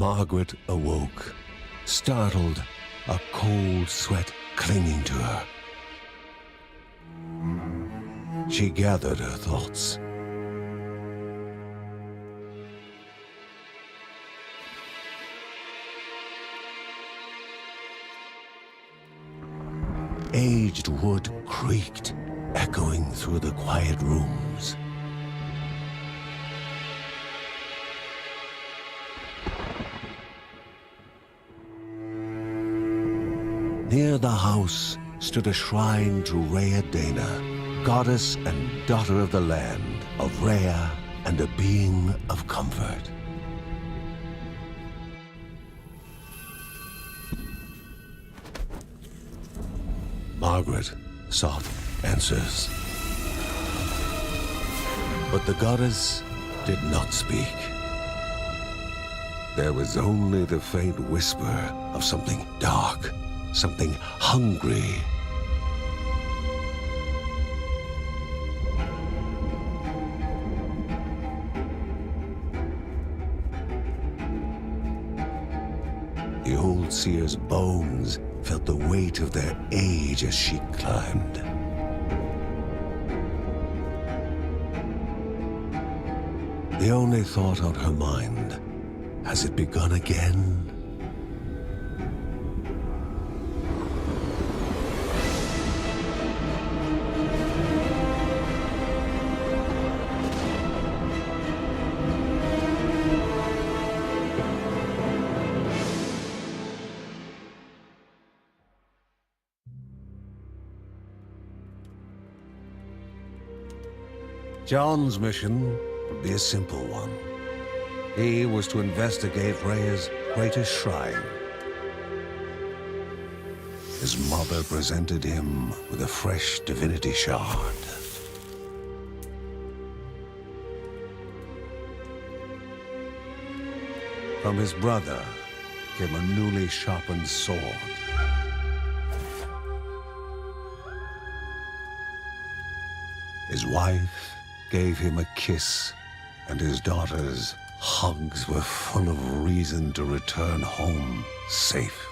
Margaret awoke, startled, a cold sweat clinging to her. She gathered her thoughts. Aged wood creaked, echoing through the quiet rooms. Near the house stood a shrine to Rhea Dana, goddess and daughter of the land, of Rhea and a being of comfort. Margaret sought answers. But the goddess did not speak. There was only the faint whisper of something dark, something hungry. The old seer's bones felt the weight of their age as she climbed. The only thought on her mind, has it begun again? John's mission would be a simple one. He was to investigate Rhea's greatest shrine. His mother presented him with a fresh divinity shard. From his brother came a newly sharpened sword. His wife gave him a kiss, and his daughter's hugs were full of reason to return home safe.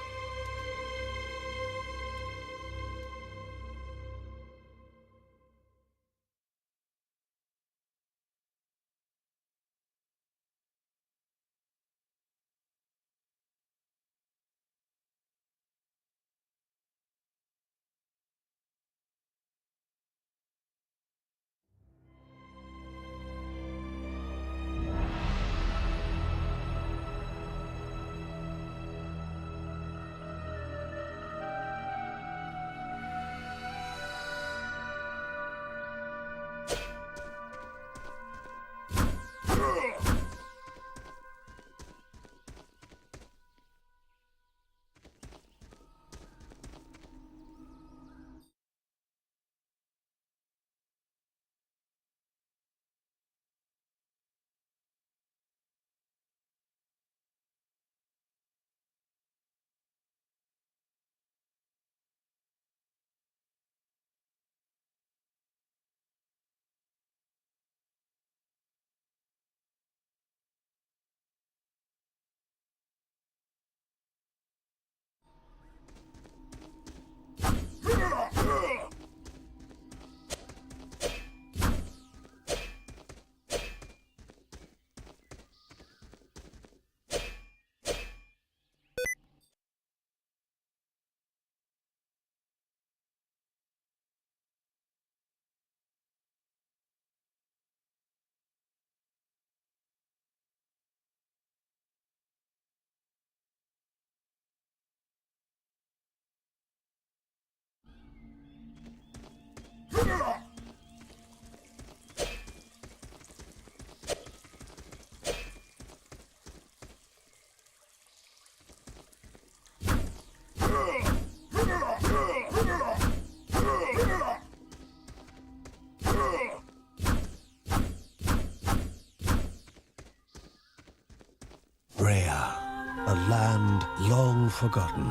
A land long forgotten,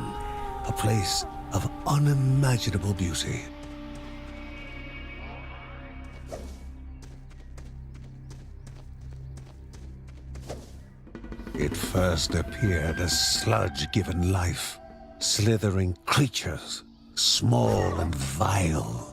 a place of unimaginable beauty. It first appeared as sludge given life, slithering creatures, small and vile.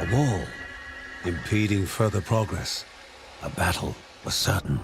A wall, impeding further progress. A battle was certain.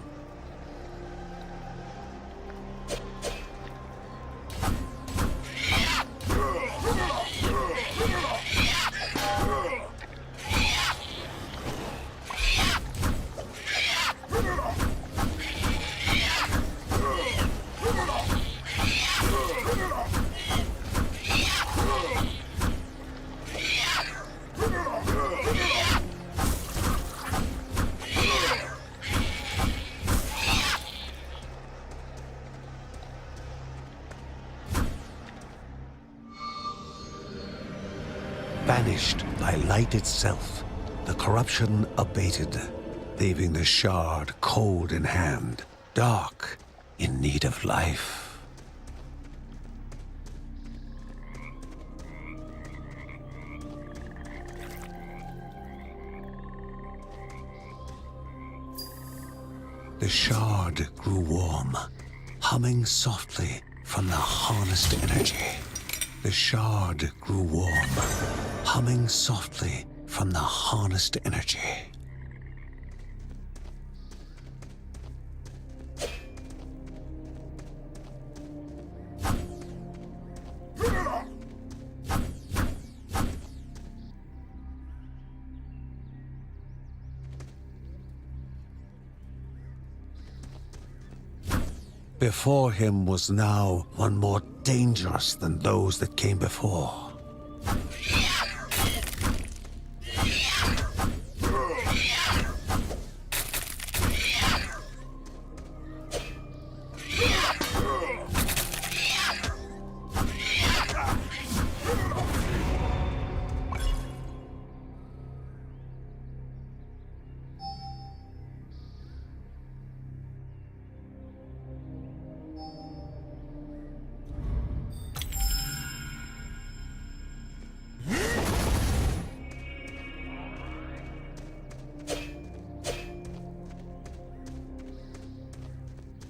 Banished by light itself, the corruption abated, leaving the shard cold in hand, dark, in need of life. The shard grew warm, humming softly from the harnessed energy. The shard grew warm, humming softly from the harnessed energy. Before him was now one more dangerous than those that came before.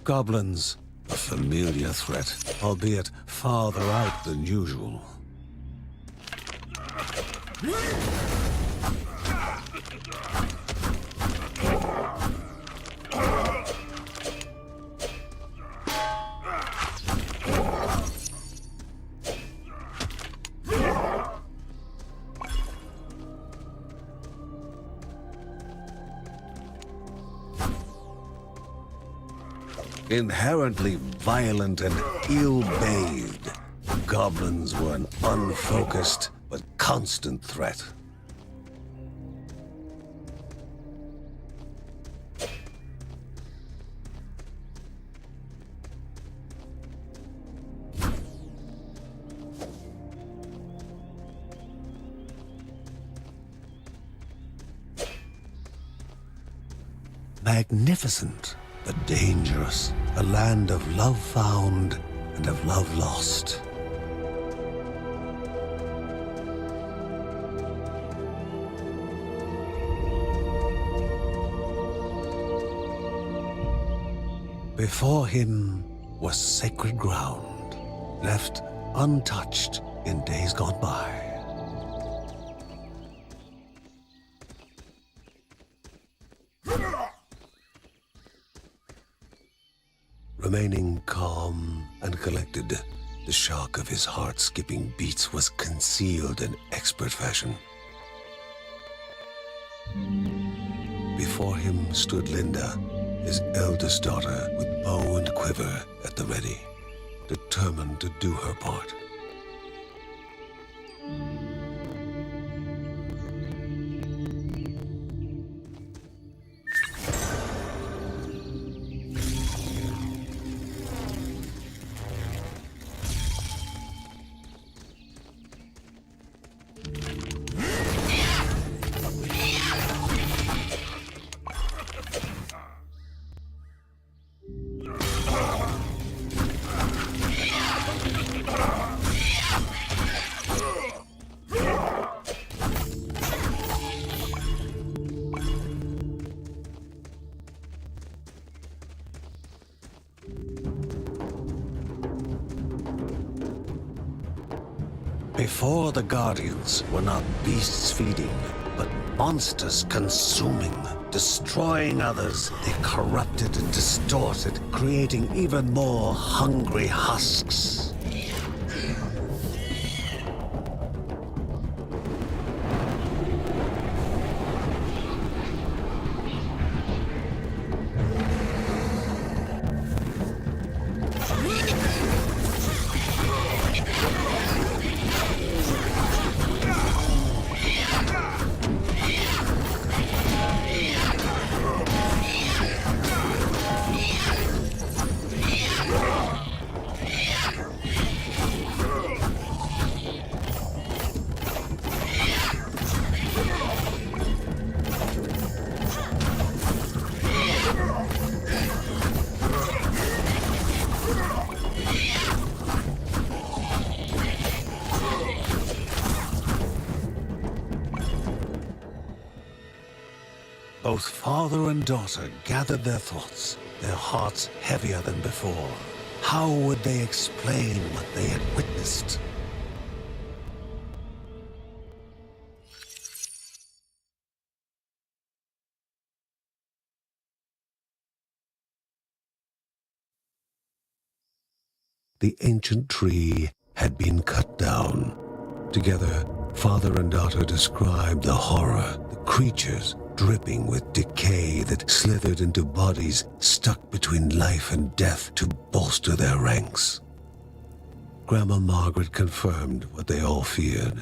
Goblins, a familiar threat, albeit farther out than usual. Inherently violent and ill-bathed, goblins were an unfocused but constant threat. Magnificent, but dangerous, a land of love found and of love lost. Before him was sacred ground, left untouched in days gone by. Remaining calm and collected, the shock of his heart-skipping beats was concealed in expert fashion. Before him stood Linda, his eldest daughter, with bow and quiver at the ready, determined to do her part. Before the Guardians were not beasts feeding, but monsters consuming, destroying others. They corrupted and distorted, creating even more hungry husks. Both father and daughter gathered their thoughts, their hearts heavier than before. How would they explain what they had witnessed? The ancient tree had been cut down. Together, father and daughter described the horror, the creatures dripping with decay that slithered into bodies stuck between life and death to bolster their ranks. Grandma Margaret confirmed what they all feared.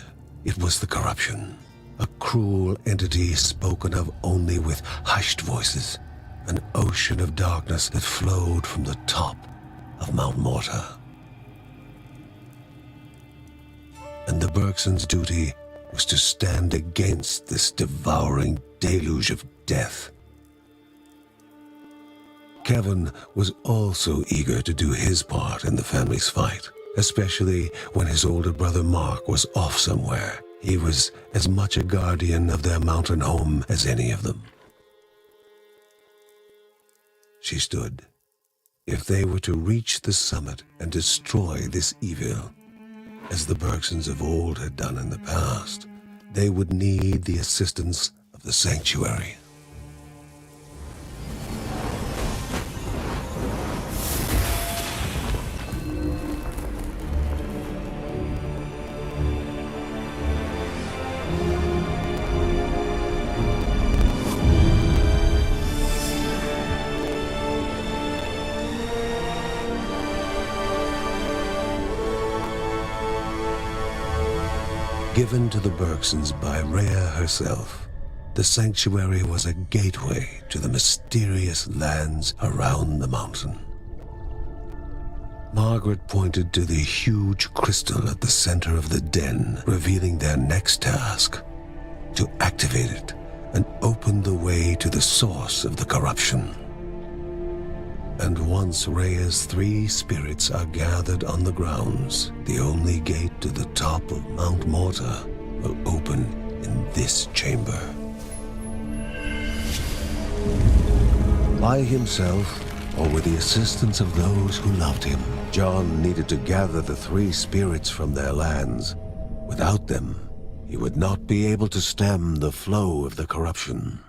It was the corruption, a cruel entity spoken of only with hushed voices, an ocean of darkness that flowed from the top of Mount Morta. And the Bergsons' duty was to stand against this devouring deluge of death. Kevin was also eager to do his part in the family's fight, especially when his older brother Mark was off somewhere. He was as much a guardian of their mountain home as any of them. She stood, If they were to reach the summit and destroy this evil, as the Bergsons of old had done in the past, they would need the assistance of the Sanctuary. Given to the Bergsons by Rhea herself, the Sanctuary was a gateway to the mysterious lands around the mountain. Margaret pointed to the huge crystal at the center of the den, revealing their next task: to activate it and open the way to the source of the corruption. And once Rhea's 3 spirits are gathered on the grounds, the only gate to the top of Mount Morta will open in this chamber. By himself, or with the assistance of those who loved him, John needed to gather the 3 spirits from their lands. Without them, he would not be able to stem the flow of the corruption.